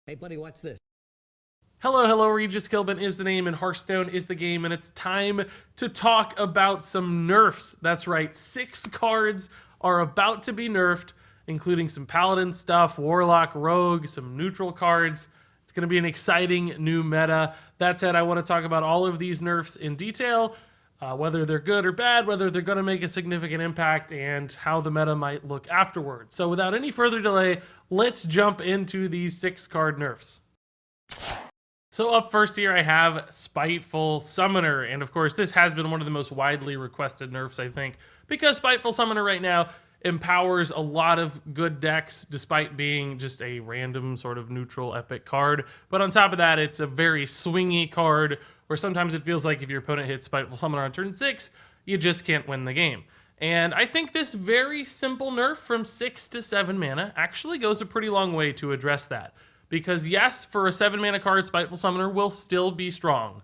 Hey, buddy, watch this. Hello, Regis Kilbin is the name and Hearthstone is the game, and it's time to talk about some nerfs. That's right, 6 cards are about to be nerfed, including some Paladin stuff, Warlock, Rogue, some neutral cards. It's going to be an exciting new meta. That said, I want to talk about all of these nerfs in detail, whether they're good or bad, whether they're going to make a significant impact, and how the meta might look afterwards. So without any further delay, let's jump into these 6 card nerfs. So up first here I have Spiteful Summoner, and of course this has been one of the most widely requested nerfs, I think, because Spiteful Summoner right now empowers a lot of good decks despite being just a random sort of neutral epic card. But on top of that, it's a very swingy card where sometimes it feels like if your opponent hits Spiteful Summoner on turn 6, you just can't win the game. And I think this very simple nerf from 6 to 7 mana actually goes a pretty long way to address that. Because yes, for a 7 mana card, Spiteful Summoner will still be strong.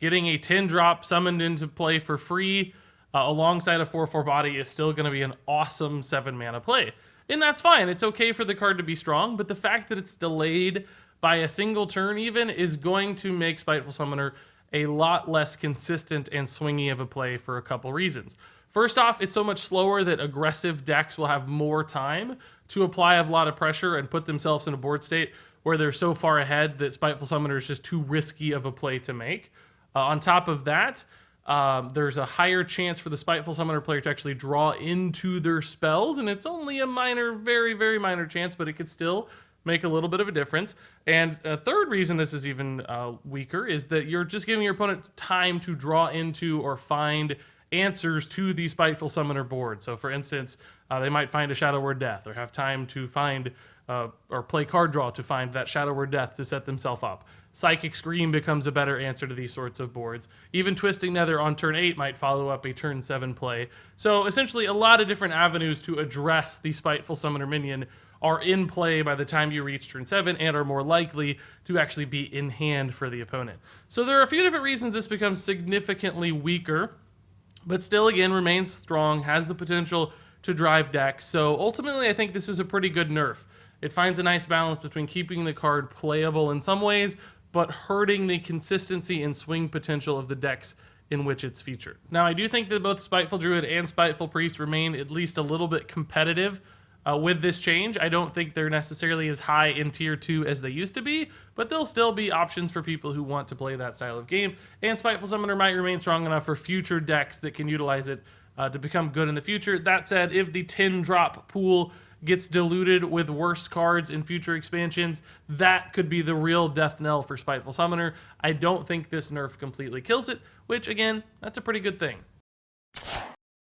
Getting a 10-drop summoned into play for free alongside a 4/4 body is still going to be an awesome 7 mana play. And that's fine, it's okay for the card to be strong, but the fact that it's delayed by a single turn even is going to make Spiteful Summoner a lot less consistent and swingy of a play for a couple reasons. First off, it's so much slower that aggressive decks will have more time to apply a lot of pressure and put themselves in a board state where they're so far ahead that Spiteful Summoner is just too risky of a play to make. On top of that, there's a higher chance for the Spiteful Summoner player to actually draw into their spells, and it's only a minor, very, very minor chance, but it could still make a little bit of a difference. And a third reason this is even weaker is that you're just giving your opponent time to draw into or find answers to the Spiteful Summoner board. So for instance, they might find a Shadow Word Death or have time to find or play card draw to find that Shadow Word Death to set themselves up. Psychic Scream becomes a better answer to these sorts of boards. Even Twisting Nether on turn 8 might follow up a turn 7 play. So essentially a lot of different avenues to address the Spiteful Summoner minion are in play by the time you reach turn 7 and are more likely to actually be in hand for the opponent. So there are a few different reasons this becomes significantly weaker, but still again remains strong, has the potential to drive decks. So ultimately I think this is a pretty good nerf. It finds a nice balance between keeping the card playable in some ways, but hurting the consistency and swing potential of the decks in which it's featured. Now, I do think that both Spiteful Druid and Spiteful Priest remain at least a little bit competitive with this change. I don't think they're necessarily as high in tier 2 as they used to be, but they'll still be options for people who want to play that style of game. And Spiteful Summoner might remain strong enough for future decks that can utilize it to become good in the future. That said, if the 10-drop pool gets diluted with worse cards in future expansions, that could be the real death knell for Spiteful Summoner. I don't think this nerf completely kills it, which again, that's a pretty good thing.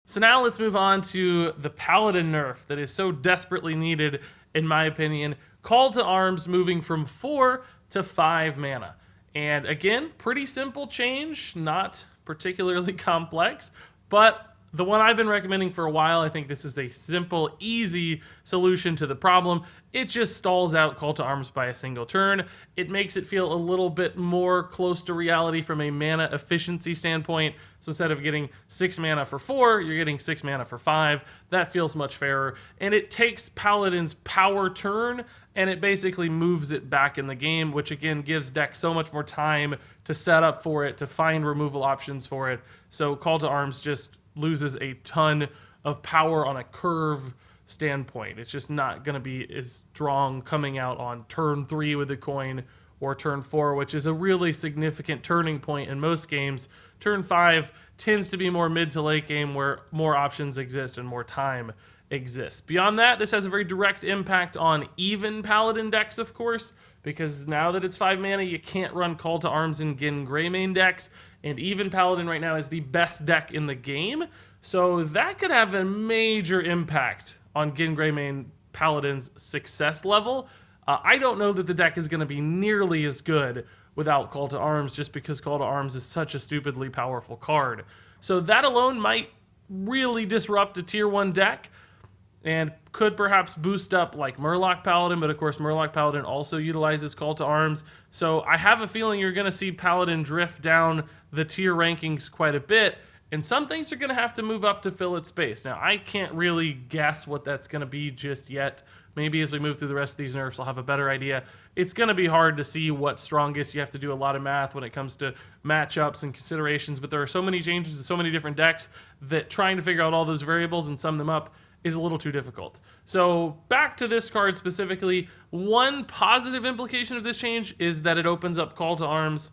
So now let's move on to the Paladin nerf that is so desperately needed, in my opinion. Call to Arms moving from 4 to 5 mana. And again, pretty simple change, not particularly complex, but the one I've been recommending for a while. I think this is a simple, easy solution to the problem. It just stalls out Call to Arms by a single turn. It makes it feel a little bit more close to reality from a mana efficiency standpoint. So instead of getting 6 mana for 4, you're getting 6 mana for 5. That feels much fairer. And it takes Paladin's power turn and it basically moves it back in the game, which again gives decks so much more time to set up for it, to find removal options for it. So Call to Arms just loses a ton of power on a curve standpoint. It's just not going to be as strong coming out on turn 3 with a coin or turn 4, which is a really significant turning point in most games. Turn 5 tends to be more mid to late game where more options exist and more time exists. Beyond that, this has a very direct impact on even Paladin decks, of course, because now that it's 5 mana, you can't run Call to Arms in Gin Greymane decks, and even Paladin right now is the best deck in the game, so that could have a major impact on Gin Greymane Paladin's success level. I don't know that the deck is going to be nearly as good without Call to Arms, just because Call to Arms is such a stupidly powerful card. So that alone might really disrupt a tier 1 deck, and could perhaps boost up like Murloc Paladin, but of course Murloc Paladin also utilizes Call to Arms. So I have a feeling you're going to see Paladin drift down the tier rankings quite a bit, and some things are going to have to move up to fill its space. Now, I can't really guess what that's going to be just yet, Maybe as we move through the rest of these nerfs, I'll have a better idea. It's going to be hard to see what's strongest. You have to do a lot of math when it comes to matchups and considerations, but there are so many changes and so many different decks that trying to figure out all those variables and sum them up is a little too difficult. So back to this card specifically, one positive implication of this change is that it opens up Call to Arms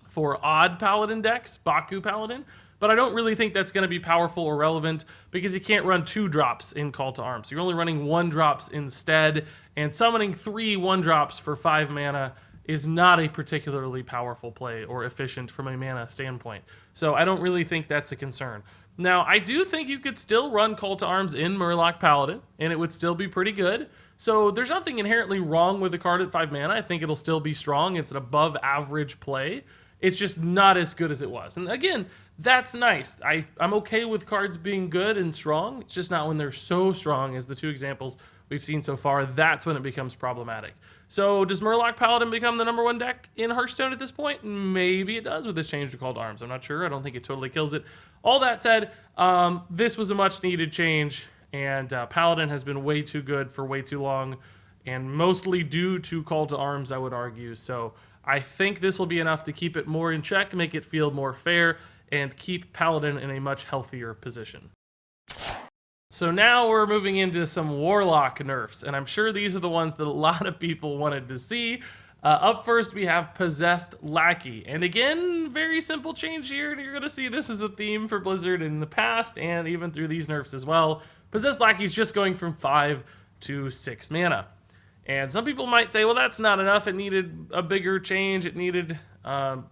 for odd Paladin decks, Baku Paladin, but I don't really think that's going to be powerful or relevant because you can't run 2 drops in Call to Arms. You're only running 1 drops instead, and summoning 3 1-drops for 5 mana is not a particularly powerful play or efficient from a mana standpoint. So I don't really think that's a concern. Now, I do think you could still run Call to Arms in Murloc Paladin, and it would still be pretty good. So there's nothing inherently wrong with the card at 5 mana. I think it'll still be strong. It's an above average play. It's just not as good as it was. And again, that's nice. I'm okay with cards being good and strong. It's just not when they're so strong as the 2 examples we've seen so far. That's when it becomes problematic. So does Murloc Paladin become the #1 deck in Hearthstone at this point? Maybe it does with this change to Call to Arms. I'm not sure. I don't think it totally kills it. All that said, this was a much needed change, and Paladin has been way too good for way too long, and mostly due to Call to Arms, I would argue. So I think this will be enough to keep it more in check, make it feel more fair, and keep Paladin in a much healthier position. So now we're moving into some Warlock nerfs, and I'm sure these are the ones that a lot of people wanted to see. Up first, we have Possessed Lackey. And again, very simple change here, and you're going to see this is a theme for Blizzard in the past, and even through these nerfs as well. Possessed Lackey is just going from 5 to 6 mana. And some people might say, well, that's not enough. It needed a bigger change. It needed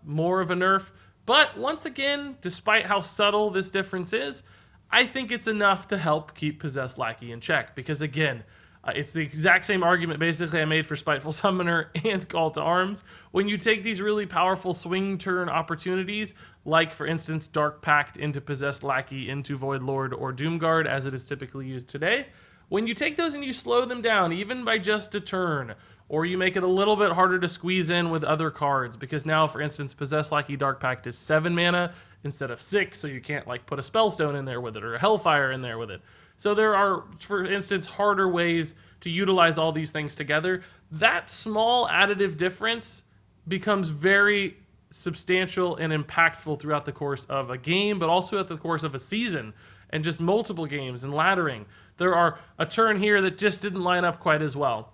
more of a nerf. But once again, despite how subtle this difference is, I think it's enough to help keep Possessed Lackey in check. Because again, it's the exact same argument basically I made for Spiteful Summoner and Call to Arms. When you take these really powerful swing turn opportunities, like for instance Dark Pact into Possessed Lackey into Void Lord or Doomguard as it is typically used today, when you take those and you slow them down, even by just a turn, or you make it a little bit harder to squeeze in with other cards, because now, for instance, Possessed Lackey Dark Pact is 7 mana instead of 6, so you can't like put a Spellstone in there with it or a Hellfire in there with it. So there are, for instance, harder ways to utilize all these things together. That small additive difference becomes very substantial and impactful throughout the course of a game, but also at the course of a season, and just multiple games and laddering. There are a turn here that just didn't line up quite as well.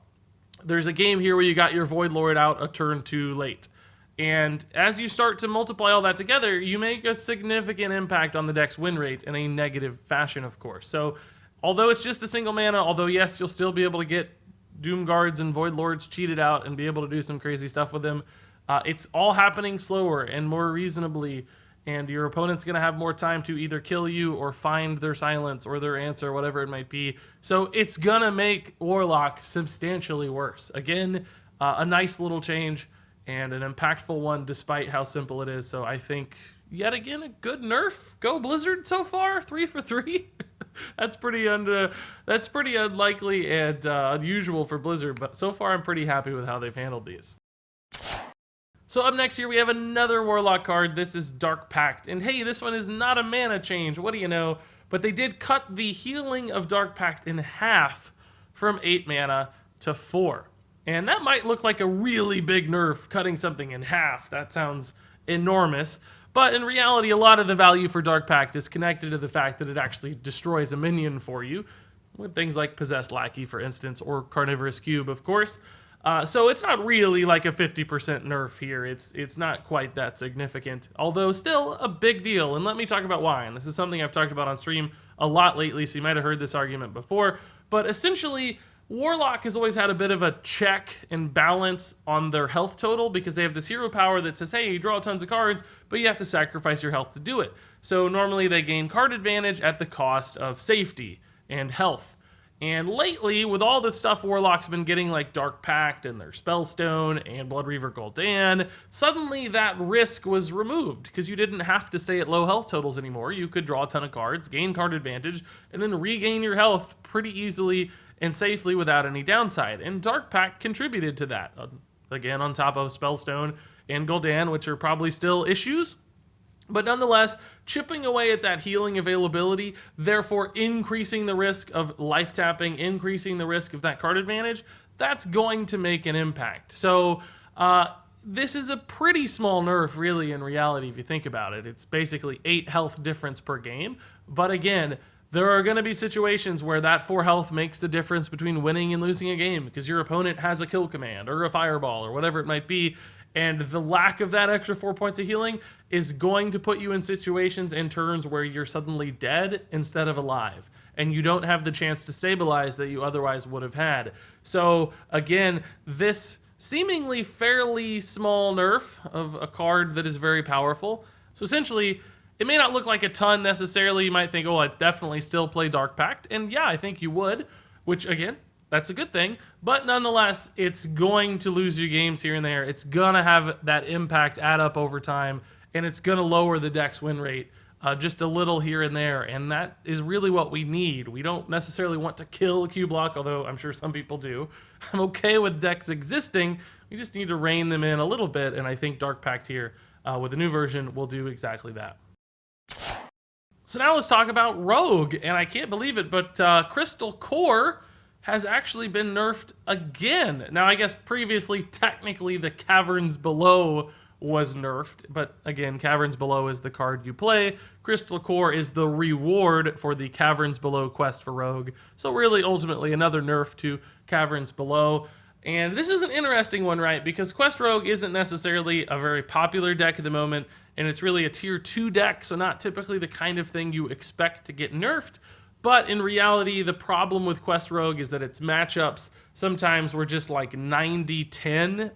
There's a game here where you got your Void Lord out a turn too late. And as you start to multiply all that together, you make a significant impact on the deck's win rate in a negative fashion, of course. So although it's just a single mana, although yes, you'll still be able to get Doom Guards and Void Lords cheated out and be able to do some crazy stuff with them, it's all happening slower and more reasonably, and your opponent's going to have more time to either kill you or find their silence or their answer, whatever it might be. So it's going to make Warlock substantially worse. Again, a nice little change and an impactful one despite how simple it is. So I think, yet again, a good nerf. Go Blizzard so far, 3 for 3. That's pretty unlikely and unusual for Blizzard, but so far I'm pretty happy with how they've handled these. So up next here we have another Warlock card. This is Dark Pact. And hey, this one is not a mana change, what do you know? But they did cut the healing of Dark Pact in half from 8 mana to 4. And that might look like a really big nerf, cutting something in half. That sounds enormous. But in reality, a lot of the value for Dark Pact is connected to the fact that it actually destroys a minion for you, with things like Possessed Lackey, for instance, or Carnivorous Cube, of course. So it's not really like a 50% nerf here. It's not quite that significant, although still a big deal. And let me talk about why. And this is something I've talked about on stream a lot lately, so you might have heard this argument before. But essentially, Warlock has always had a bit of a check and balance on their health total because they have this hero power that says, hey, you draw tons of cards, but you have to sacrifice your health to do it. So normally they gain card advantage at the cost of safety and health. And lately, with all the stuff Warlock's been getting, like Dark Pact and their Spellstone and Blood Reaver Gul'dan, suddenly that risk was removed because you didn't have to stay at low health totals anymore. You could draw a ton of cards, gain card advantage, and then regain your health pretty easily and safely without any downside. And Dark Pact contributed to that. Again, on top of Spellstone and Gul'dan, which are probably still issues. But nonetheless, chipping away at that healing availability, therefore increasing the risk of life tapping, increasing the risk of that card advantage, that's going to make an impact. So this is a pretty small nerf, really, in reality, if you think about it. It's basically 8 health difference per game. But again, there are going to be situations where that 4 health makes the difference between winning and losing a game because your opponent has a kill command or a fireball or whatever it might be. And the lack of that extra 4 points of healing is going to put you in situations and turns where you're suddenly dead instead of alive. And you don't have the chance to stabilize that you otherwise would have had. So again, this seemingly fairly small nerf of a card that is very powerful. So essentially, it may not look like a ton necessarily. You might think, oh, I'd definitely still play Dark Pact. And yeah, I think you would, which again, that's a good thing. But nonetheless, it's going to lose you games here and there. It's going to have that impact add up over time, and it's going to lower the deck's win rate just a little here and there. And that is really what we need. We don't necessarily want to kill Q block, although I'm sure some people do. I'm okay with decks existing. We just need to rein them in a little bit, and I think Dark Pact here with the new version will do exactly that. So now let's talk about Rogue, and I can't believe it, but Crystal Core has actually been nerfed again. Now, I guess previously, technically, the Caverns Below was nerfed, but again, Caverns Below is the card you play. Crystal Core is the reward for the Caverns Below quest for Rogue. So really, ultimately, another nerf to Caverns Below. And this is an interesting one, right? Because Quest Rogue isn't necessarily a very popular deck at the moment, and it's really a tier 2 deck, so not typically the kind of thing you expect to get nerfed. But in reality, the problem with Quest Rogue is that its matchups sometimes were just like 90-10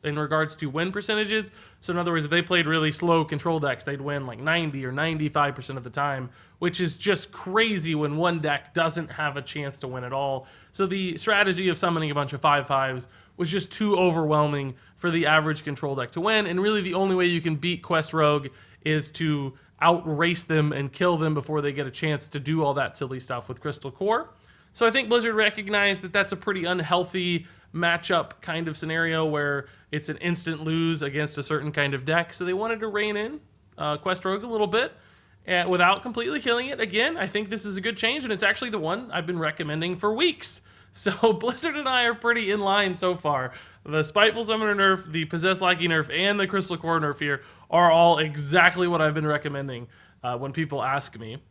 in regards to win percentages. So in other words, if they played really slow control decks, they'd win like 90 or 95% of the time, which is just crazy when one deck doesn't have a chance to win at all. So the strategy of summoning a bunch of 5/5s was just too overwhelming for the average control deck to win. And really the only way you can beat Quest Rogue is to outrace them and kill them before they get a chance to do all that silly stuff with Crystal Core. So I think Blizzard recognized that that's a pretty unhealthy matchup kind of scenario where it's an instant lose against a certain kind of deck. So they wanted to rein in Quest Rogue a little bit without completely killing it. Again, I think this is a good change, and it's actually the one I've been recommending for weeks. So Blizzard and I are pretty in line so far. The Spiteful Summoner nerf, the Possessed Lackey nerf, and the Crystal Core nerf here are all exactly what I've been recommending when people ask me.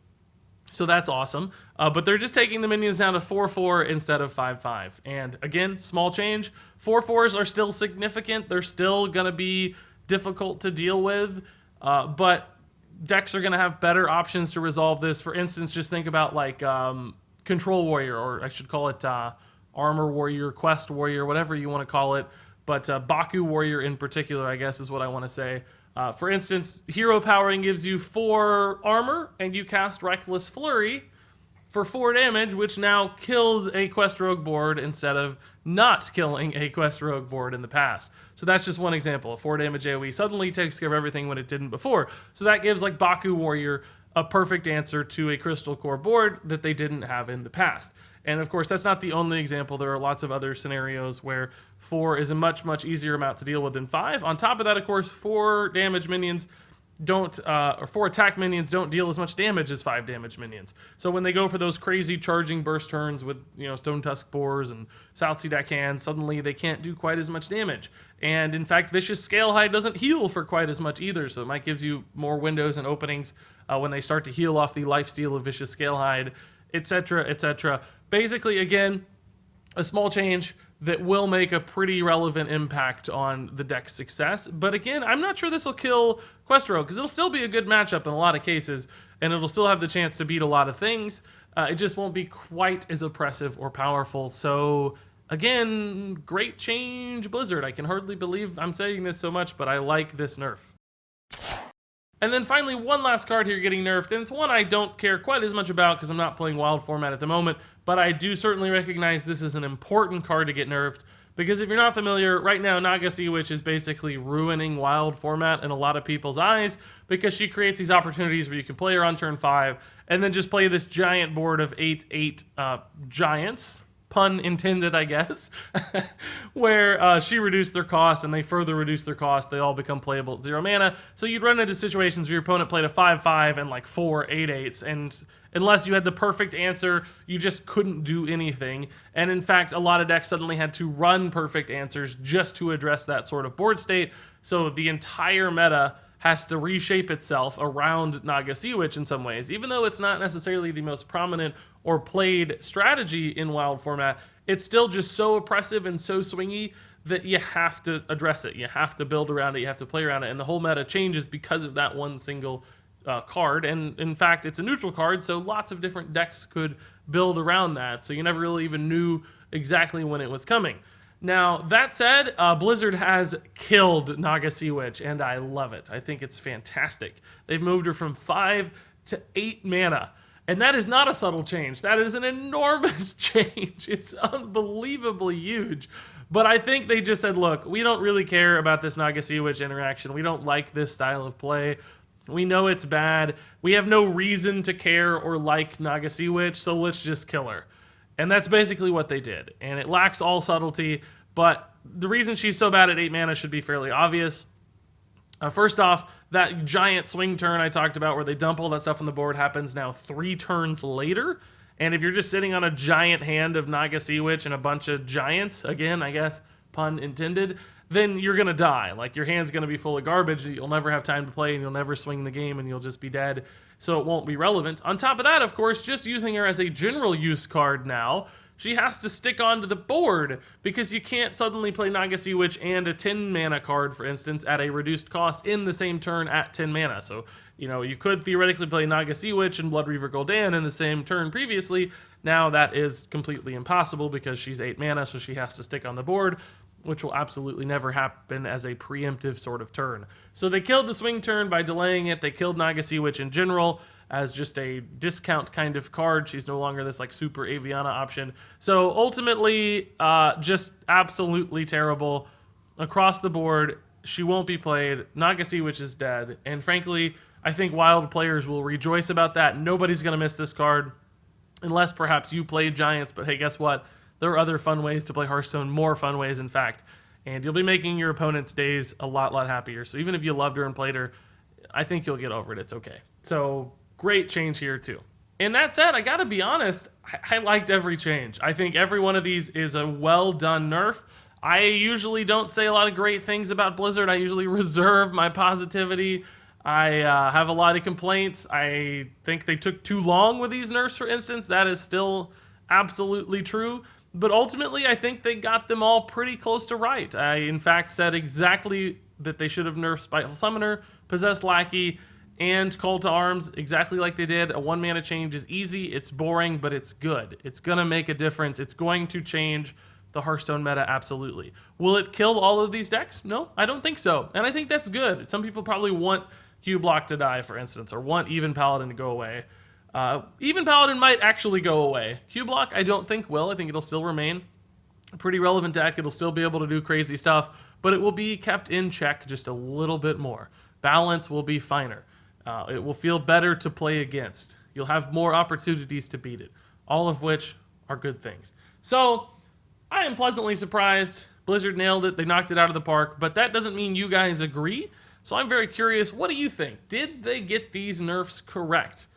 So that's awesome. But they're just taking the minions down to 4/4 instead of 5/5. And again, small change. 4/4s are still significant. They're still going to be difficult to deal with. But decks are going to have better options to resolve this. For instance, just think about like Control Warrior, or I should call it Armor Warrior, Quest Warrior, whatever you want to call it. But Baku Warrior in particular, I guess, is what I want to say. For instance, Hero Powering gives you 4 armor, and you cast Reckless Flurry for 4 damage, which now kills a Quest Rogue board instead of not killing a Quest Rogue board in the past. So that's just one example. A 4 damage AoE suddenly takes care of everything when it didn't before. So that gives like Baku Warrior a perfect answer to a Crystal Core board that they didn't have in the past. And of course, that's not the only example. There are lots of other scenarios where 4 is a much, much easier amount to deal with than 5. On top of that, of course, 4 damage minions don't, or 4 attack minions don't deal as much damage as 5 damage minions. So when they go for those crazy charging burst turns with, you know, Stone Tusk Boars and South Sea Deckhands, suddenly they can't do quite as much damage. And in fact, Vicious Scalehide doesn't heal for quite as much either, so it might give you more windows and openings when they start to heal off the lifesteal of Vicious Scalehide, etc., etc. Basically, again, a small change that will make a pretty relevant impact on the deck's success. But again, I'm not sure this will kill Quest Rogue, because it'll still be a good matchup in a lot of cases, and it'll still have the chance to beat a lot of things. It just won't be quite as oppressive or powerful. So again, great change, Blizzard. I can hardly believe I'm saying this so much, but I like this nerf. And then finally, one last card here getting nerfed, and it's one I don't care quite as much about because I'm not playing Wild format at the moment, but I do certainly recognize this is an important card to get nerfed, because if you're not familiar, right now Naga Sea Witch is basically ruining Wild format in a lot of people's eyes, because she creates these opportunities where you can play her on turn 5, and then just play this giant board of 8/8 giants, pun intended, I guess, where she reduced their cost and they further reduced their cost. They all become playable at 0 mana. So you'd run into situations where your opponent played a 5/5 and like 4 8/8s, and unless you had the perfect answer, you just couldn't do anything. And in fact, a lot of decks suddenly had to run perfect answers just to address that sort of board state. So the entire meta has to reshape itself around Naga Sea Witch in some ways. Even though it's not necessarily the most prominent or played strategy in Wild format, it's still just so oppressive and so swingy that you have to address it. You have to build around it, you have to play around it, and the whole meta changes because of that one single card. And in fact, it's a neutral card, so lots of different decks could build around that, so you never really even knew exactly when it was coming. Now, that said, Blizzard has killed Naga Sea Witch, and I love it. I think it's fantastic. They've moved her from 5 to 8 mana, and that is not a subtle change. That is an enormous change. It's unbelievably huge. But I think they just said, look, we don't really care about this Naga Sea Witch interaction. We don't like this style of play. We know it's bad. We have no reason to care or like Naga Sea Witch, so let's just kill her. And that's basically what they did. And it lacks all subtlety, but the reason she's so bad at 8 mana should be fairly obvious. First off, that giant swing turn I talked about where they dump all that stuff on the board happens now 3 turns later. And if you're just sitting on a giant hand of Naga Sea Witch and a bunch of giants, again, I guess, pun intended, then you're going to die. Like, your hand's going to be full of garbage that you'll never have time to play, and you'll never swing the game, and you'll just be dead, so it won't be relevant. On top of that, of course, just using her as a general use card now, she has to stick onto the board, because you can't suddenly play Naga Sea Witch and a 10 mana card, for instance, at a reduced cost in the same turn at 10 mana. So, you know, you could theoretically play Naga Sea Witch and Blood Reaver Gul'dan in the same turn previously. Now that is completely impossible because she's 8 mana, so she has to stick on the board, which will absolutely never happen as a preemptive sort of turn. So they killed the swing turn by delaying it. They killed Naga Sea Witch in general as just a discount kind of card. She's no longer this like super Aviana option. So ultimately, just absolutely terrible across the board. She won't be played. Naga Sea Witch is dead. And frankly, I think Wild players will rejoice about that. Nobody's going to miss this card unless perhaps you play Giants. But hey, guess what? There are other fun ways to play Hearthstone, more fun ways, in fact. And you'll be making your opponent's days a lot happier. So even if you loved her and played her, I think you'll get over it. It's okay. So great change here, too. And that said, I gotta be honest, I liked every change. I think every one of these is a well-done nerf. I usually don't say a lot of great things about Blizzard. I usually reserve my positivity. I have a lot of complaints. I think they took too long with these nerfs, for instance. That is still absolutely true. But ultimately, I think they got them all pretty close to right. I, in fact, said exactly that they should have nerfed Spiteful Summoner, Possessed Lackey, and Call to Arms exactly like they did. A 1 mana change is easy, it's boring, but it's good. It's going to make a difference. It's going to change the Hearthstone meta, absolutely. Will it kill all of these decks? No, I don't think so. And I think that's good. Some people probably want Q-Block to die, for instance, or want Even Paladin to go away. Even Paladin might actually go away. Q-Block, I don't think will. I think it'll still remain a pretty relevant deck. It'll still be able to do crazy stuff, but it will be kept in check just a little bit more. Balance will be finer. It will feel better to play against. You'll have more opportunities to beat it, all of which are good things. So, I am pleasantly surprised. Blizzard nailed it. They knocked it out of the park, but that doesn't mean you guys agree. So I'm very curious, what do you think? Did they get these nerfs correct?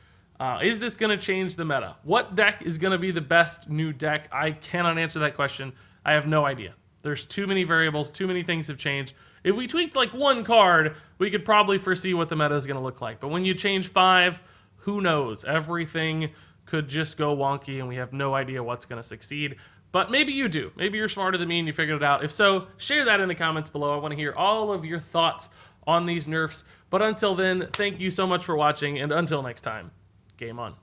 Is this going to change the meta? What deck is going to be the best new deck? I cannot answer that question. I have no idea. There's too many variables, too many things have changed. If we tweaked like one card, we could probably foresee what the meta is going to look like. But when you change 5, who knows? Everything could just go wonky and we have no idea what's going to succeed. But maybe you do. Maybe you're smarter than me and you figured it out. If so, share that in the comments below. I want to hear all of your thoughts on these nerfs. But until then, thank you so much for watching, and until next time, game on.